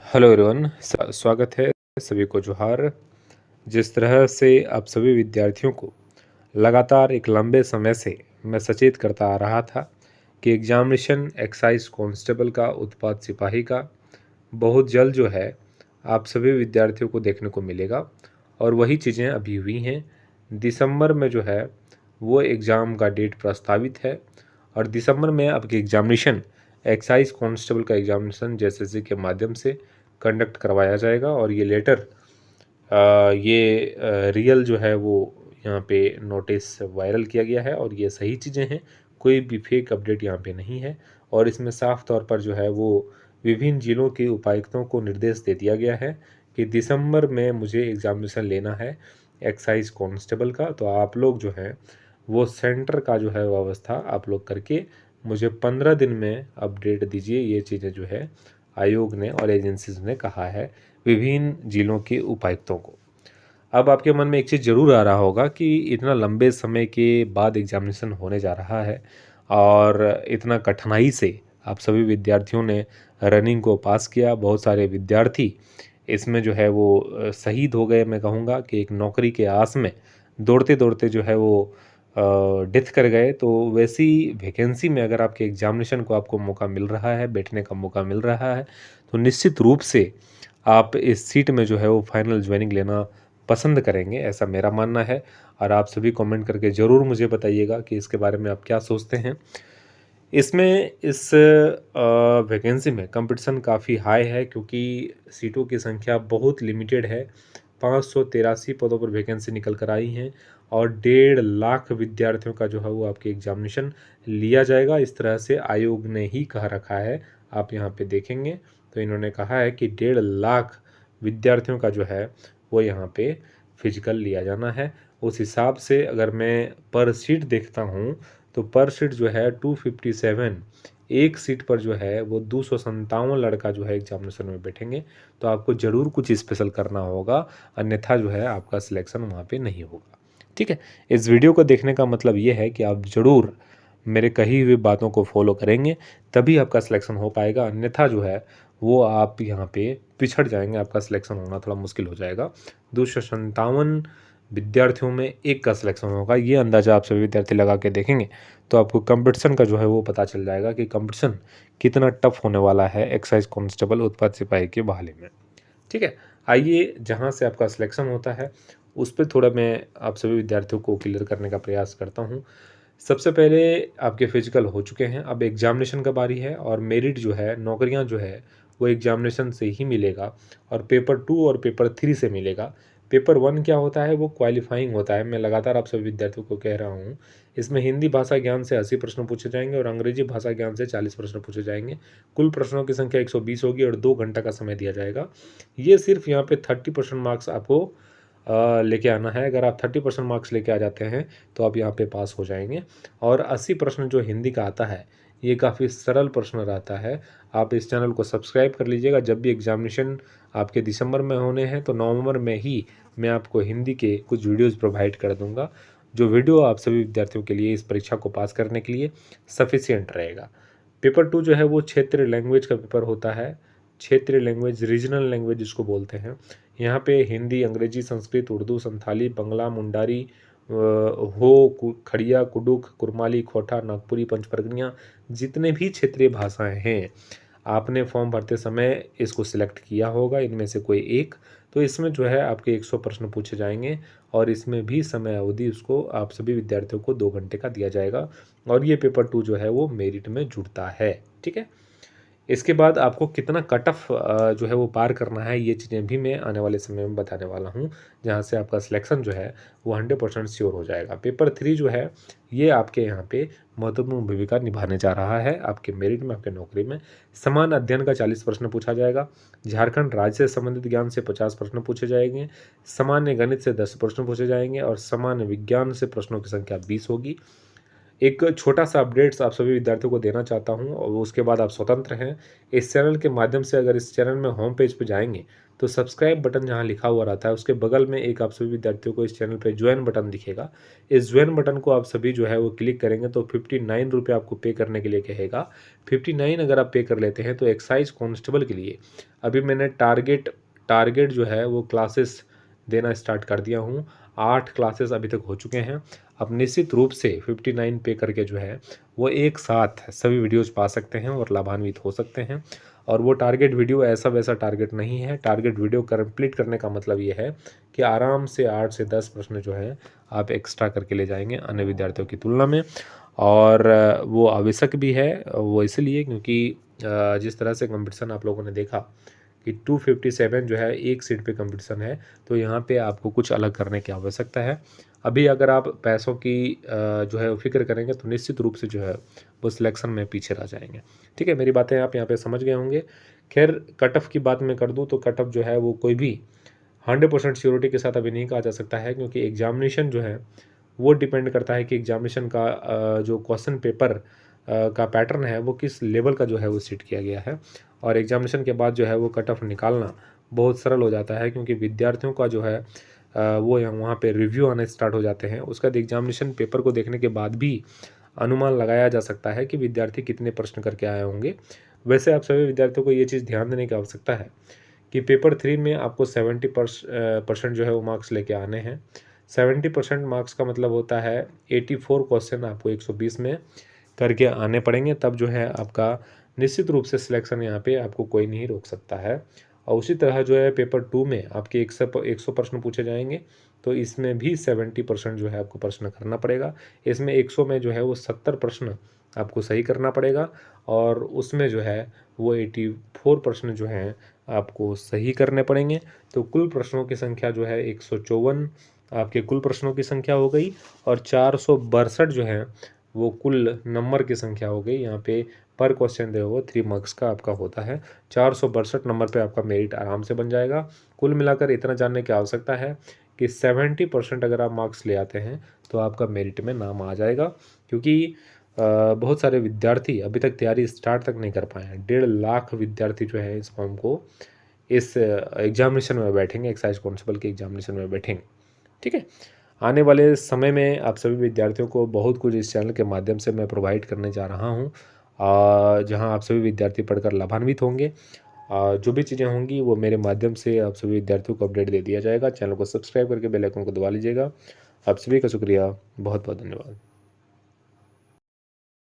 Hello everyone, स्वागत है सभी को जोहार। जिस तरह से आप सभी विद्यार्थियों को लगातार एक लंबे समय से मैं सचेत करता आ रहा था कि एग्जामिनेशन एक्साइज कांस्टेबल का, उत्पाद सिपाही का बहुत जल्द जो है आप सभी विद्यार्थियों को देखने को मिलेगा। और वही चीज़ें अभी हुई हैं। दिसंबर में जो है वो एग्ज़ाम का डेट प्रस्तावित है और दिसंबर में आपकी एग्जामिनेशन एक्साइज कांस्टेबल का एग्जामिनेशन जेएसएससी के माध्यम से कंडक्ट करवाया जाएगा। और ये लेटर रियल जो है वो यहाँ पे नोटिस वायरल किया गया है और ये सही चीज़ें हैं, कोई भी फेक अपडेट यहाँ पे नहीं है। और इसमें साफ तौर पर जो है वो विभिन्न जिलों के उपायुक्तों को निर्देश दे दिया गया है कि दिसंबर में मुझे एग्जामिनेशन लेना है एक्साइज कांस्टेबल का। तो आप लोग जो है वो सेंटर का जो है व्यवस्था आप लोग करके मुझे 15 दिन में अपडेट दीजिए। ये चीज़ें जो है आयोग ने और एजेंसीज ने कहा है विभिन्न जिलों के उपायुक्तों को। अब आपके मन में एक चीज़ ज़रूर आ रहा होगा कि इतना लंबे समय के बाद एग्जामिनेशन होने जा रहा है और इतना कठिनाई से आप सभी विद्यार्थियों ने रनिंग को पास किया। बहुत सारे विद्यार्थी इसमें जो है वो शहीद हो गए। मैं कहूँगा कि एक नौकरी के आस में दौड़ते दौड़ते जो है वो डेथ कर गए। तो वैसी वैकेंसी में अगर आपके एग्जामिनेशन को आपको मौका मिल रहा है, बैठने का मौका मिल रहा है, तो निश्चित रूप से आप इस सीट में जो है वो फाइनल ज्वाइनिंग लेना पसंद करेंगे, ऐसा मेरा मानना है। और आप सभी कमेंट करके ज़रूर मुझे बताइएगा कि इसके बारे में आप क्या सोचते हैं। इसमें इस वैकेंसी में कंपटीशन काफ़ी हाई है क्योंकि सीटों की संख्या बहुत लिमिटेड है। 583 पदों पर वैकेंसी निकल कर आई हैं और 1.5 लाख विद्यार्थियों का जो है वो आपके एग्जामिनेशन लिया जाएगा। इस तरह से आयोग ने ही कह रखा है। आप यहाँ पे देखेंगे तो इन्होंने कहा है कि 1.5 लाख विद्यार्थियों का जो है वो यहाँ पे फिजिकल लिया जाना है। उस हिसाब से अगर मैं पर सीट देखता हूँ तो पर सीट जो है 257, एक सीट पर जो है वो 257 लड़का जो है एग्जामिनेशन में बैठेंगे। तो आपको ज़रूर कुछ स्पेशल करना होगा, अन्यथा जो है आपका सिलेक्शन वहाँ पे नहीं होगा। ठीक है, इस वीडियो को देखने का मतलब ये है कि आप ज़रूर मेरे कही हुई बातों को फॉलो करेंगे, तभी आपका सिलेक्शन हो पाएगा। अन्यथा जो है वो आप यहाँ पे पिछड़ जाएंगे, आपका सिलेक्शन होना थोड़ा मुश्किल हो जाएगा। 257 विद्यार्थियों में एक का सिलेक्शन होगा, ये अंदाज़ा आप सभी विद्यार्थी लगा के देखेंगे तो आपको कंपटीशन का जो है वो पता चल जाएगा कि कंपटीशन कितना टफ होने वाला है एक्साइज कांस्टेबल, उत्पाद सिपाही के बहाली में। ठीक है, आइए जहाँ से आपका सिलेक्शन होता है उस पर थोड़ा मैं आप सभी विद्यार्थियों को क्लियर करने का प्रयास करता हूँ। सबसे पहले आपके फिजिकल हो चुके हैं, अब एग्जामिनेशन का बारी है और मेरिट जो है, नौकरियां जो है वो एग्जामिनेशन से ही मिलेगा और पेपर 2 और पेपर 3 से मिलेगा। पेपर 1 क्या होता है, वो क्वालिफाइंग होता है। मैं लगातार आप सभी विद्यार्थियों को कह रहा हूँ, इसमें हिंदी भाषा ज्ञान से 80 प्रश्न पूछे जाएंगे और अंग्रेजी भाषा ज्ञान से 40 प्रश्न पूछे जाएंगे। कुल प्रश्नों की संख्या 120 होगी और 2 घंटा का समय दिया जाएगा। ये सिर्फ यहाँ पे 30% मार्क्स आपको लेके आना है। अगर आप 30% मार्क्स लेके आ जाते हैं तो आप यहाँ पे पास हो जाएंगे। और 80 प्रश्न जो हिंदी का आता है ये काफ़ी सरल प्रश्न रहता है। आप इस चैनल को सब्सक्राइब कर लीजिएगा। जब भी एग्जामिनेशन आपके दिसंबर में होने हैं तो नवंबर में ही मैं आपको हिंदी के कुछ वीडियोस प्रोवाइड कर दूंगा, जो वीडियो आप सभी विद्यार्थियों के लिए इस परीक्षा को पास करने के लिए सफिशियंट रहेगा। पेपर 2 जो है वो क्षेत्रीय लैंग्वेज का पेपर होता है। क्षेत्रीय लैंग्वेज, रीजनल लैंग्वेज जिसको बोलते हैं। यहाँ पे हिंदी, अंग्रेजी, संस्कृत, उर्दू, संथाली, बंगला, मुंडारी, खड़िया, कुडुख, कुरमाली, खोटा, नागपुरी, पंचपरगनिया, जितने भी क्षेत्रीय भाषाएं हैं, आपने फॉर्म भरते समय इसको सिलेक्ट किया होगा इनमें से कोई एक। तो इसमें जो है आपके 100 प्रश्न पूछे जाएंगे और इसमें भी समय अवधि उसको आप सभी विद्यार्थियों को 2 घंटे का दिया जाएगा और ये पेपर 2 जो है वो मेरिट में जुड़ता है। ठीक है, इसके बाद आपको कितना कट ऑफ जो है वो पार करना है, ये चीज़ें भी मैं आने वाले समय में बताने वाला हूँ, जहाँ से आपका सिलेक्शन जो है वो 100% श्योर हो जाएगा। पेपर 3 जो है ये आपके यहाँ पे महत्वपूर्ण भूमिका निभाने जा रहा है आपके मेरिट में, आपके नौकरी में। समान अध्ययन का 40 प्रश्न पूछा जाएगा। झारखंड राज्य से संबंधित ज्ञान से 50 प्रश्न पूछे जाएंगे। सामान्य गणित से 10 प्रश्न पूछे जाएंगे और सामान्य विज्ञान से प्रश्नों की संख्या 20 होगी। एक छोटा-सा अपडेट्स आप सभी विद्यार्थियों को देना चाहता हूँ और उसके बाद आप स्वतंत्र हैं। इस चैनल के माध्यम से अगर इस चैनल में होम पेज पे जाएँगे, तो सब्सक्राइब बटन जहाँ लिखा हुआ रहता है, उसके बगल में एक आप सभी विद्यार्थियों को इस चैनल पे जॉइन बटन दिखेगा। इस जॉइन बटन को आप सभी जो है वो क्लिक करेंगे तो 59 रुपए आपको पे करने के लिए कहेगा। 59 अगर आप पे कर लेते हैं तो एक्साइज़ कांस्टेबल के लिए अभी मैंने टारगेट टारगेट जो है वो क्लासेस देना स्टार्ट कर दिया हूँ। 8 क्लासेस अभी तक हो चुके हैं। अब निश्चित रूप से 59 पे करके जो है वो एक साथ सभी वीडियोज़ पा सकते हैं और लाभान्वित हो सकते हैं। और वो टारगेट वीडियो ऐसा वैसा टारगेट नहीं है। टारगेट वीडियो कंप्लीट करने का मतलब ये है कि आराम से 8 से 10 प्रश्न जो है आप एक्स्ट्रा करके ले जाएँगे अन्य विद्यार्थियों की तुलना में। और वो आवश्यक भी है, वो इसलिए क्योंकि जिस तरह से कॉम्पिटिशन आप लोगों ने देखा कि 257 जो है एक सीट पे कंपटीशन है, तो यहाँ पे आपको कुछ अलग करने की आवश्यकता है। अभी अगर आप पैसों की जो है फ़िक्र करेंगे तो निश्चित रूप से जो है वो सिलेक्शन में पीछे रह जाएँगे। ठीक है, मेरी बातें आप यहाँ पे समझ गए होंगे। ख़ैर कट ऑफ की बात मैं कर दूँ तो कट ऑफ जो है वो कोई भी 100% श्योरिटी के साथ अभी नहीं कहा जा सकता है, क्योंकि एग्ज़ामिनेशन जो है वो डिपेंड करता है कि एग्ज़ामिनेशन का जो क्वेश्चन पेपर का पैटर्न है वो किस लेवल का जो है वो सेट किया गया है। और एग्ज़ामिनेशन के बाद जो है वो कट ऑफ निकालना बहुत सरल हो जाता है, क्योंकि विद्यार्थियों का जो है वो वहाँ पे रिव्यू आने स्टार्ट हो जाते हैं। उसके बाद एग्ज़ामिनेशन पेपर को देखने के बाद भी अनुमान लगाया जा सकता है कि विद्यार्थी कितने प्रश्न करके आए होंगे। वैसे आप सभी विद्यार्थियों को ये चीज़ ध्यान देने की आवश्यकता है कि पेपर 3 में आपको 70% जो है वो मार्क्स लेके आने हैं। 70% मार्क्स का मतलब होता है 84 क्वेश्चन आपको 120 में करके आने पड़ेंगे, तब जो है आपका निश्चित रूप से सिलेक्शन यहाँ पे आपको कोई नहीं रोक सकता है। और उसी तरह जो है पेपर 2 में आपके 100 प्रश्न पूछे जाएंगे, तो इसमें भी 70% जो है आपको प्रश्न करना पड़ेगा। इसमें 100 में जो है वो 70 प्रश्न आपको सही करना पड़ेगा और उसमें जो है वो 84 प्रश्न जो हैं आपको सही करने पड़ेंगे। तो कुल प्रश्नों की संख्या जो है 154 आपके कुल प्रश्नों की संख्या हो गई और 462 जो है वो कुल नंबर की संख्या हो गई। यहाँ पे पर क्वेश्चन जो है वो 3 मार्क्स का आपका होता है। 462 नंबर पे आपका मेरिट आराम से बन जाएगा। कुल मिलाकर इतना जानने की आवश्यकता है कि 70% अगर आप मार्क्स ले आते हैं तो आपका मेरिट में नाम आ जाएगा, क्योंकि बहुत सारे विद्यार्थी अभी तक तैयारी स्टार्ट तक नहीं कर पाए हैं। 1.5 लाख विद्यार्थी जो है इस फॉर्म को इस एग्जामिनेशन में बैठेंगे, एक्साइज कांस्टेबल के एग्जामिनेशन में बैठेंगे। ठीक है, आने वाले समय में आप सभी विद्यार्थियों को बहुत कुछ इस चैनल के माध्यम से मैं प्रोवाइड करने जा रहा हूँ, जहाँ आप सभी विद्यार्थी पढ़कर लाभान्वित होंगे। जो भी चीज़ें होंगी वो मेरे माध्यम से आप सभी विद्यार्थियों को अपडेट दे दिया जाएगा। चैनल को सब्सक्राइब करके बेल आइकन को दबा लीजिएगा। आप सभी का शुक्रिया, बहुत बहुत धन्यवाद।